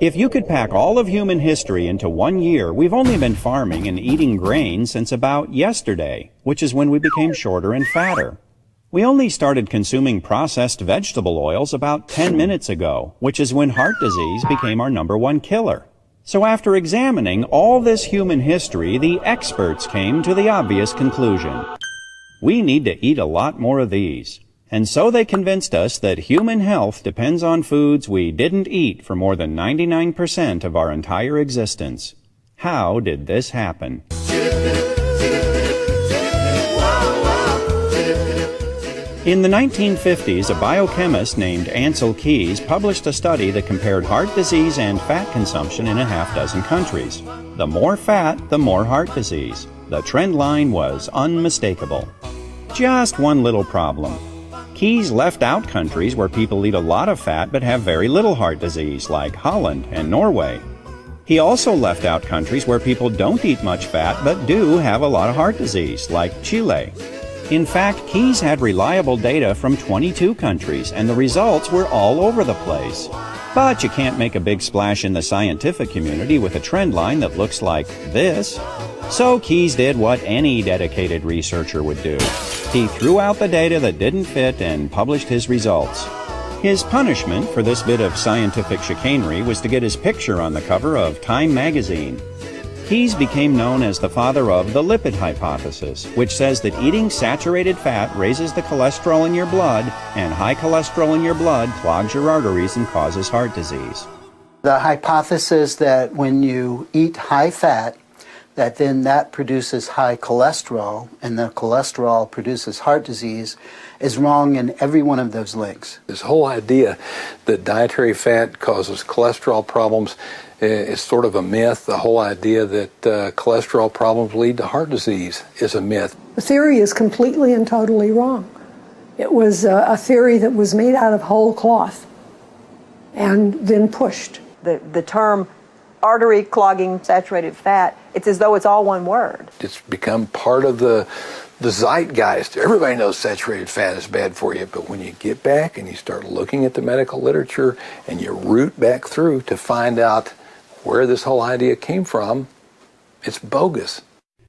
If you could pack all of human history into 1 year, we've only been farming and eating grain since about yesterday, which is when we became shorter and fatter. We only started consuming processed vegetable oils about 10 minutes ago, which is when heart disease became our #1 killer. So after examining all this human history, the experts came to the obvious conclusion. We need to eat a lot more of these. And so they convinced us that human health depends on foods we didn't eat for more than 99% of our entire existence. How did this happen? In the 1950s, a biochemist named Ancel Keys published a study that compared heart disease and fat consumption in a half-dozen countries. The more fat, the more heart disease. The trend line was unmistakable. Just one little problem. Keys left out countries where people eat a lot of fat but have very little heart disease, like Holland and Norway. He also left out countries where people don't eat much fat but do have a lot of heart disease, like Chile. In fact, Keys had reliable data from 22 countries, and the results were all over the place. But you can't make a big splash in the scientific community with a trend line that looks like this. So Keys did what any dedicated researcher would do. He threw out the data that didn't fit and published his results. His punishment for this bit of scientific chicanery was to get his picture on the cover of Time magazine. Keys became known as the father of the lipid hypothesis, which says that eating saturated fat raises the cholesterol in your blood, and high cholesterol in your blood clogs your arteries and causes heart disease. The hypothesis that when you eat high fat, that produces high cholesterol, and the cholesterol produces heart disease, is wrong in every one of those links. This whole idea that dietary fat causes cholesterol problems is sort of a myth. The whole idea that cholesterol problems lead to heart disease is a myth. The theory is completely and totally wrong. It was a theory that was made out of whole cloth and then pushed. The term artery clogging saturated fat, it's as though it's all one word. It's become part of the zeitgeist. Everybody knows saturated fat is bad for you, but when you get back and you start looking at the medical literature and you root back through to find out where this whole idea came from, it's bogus.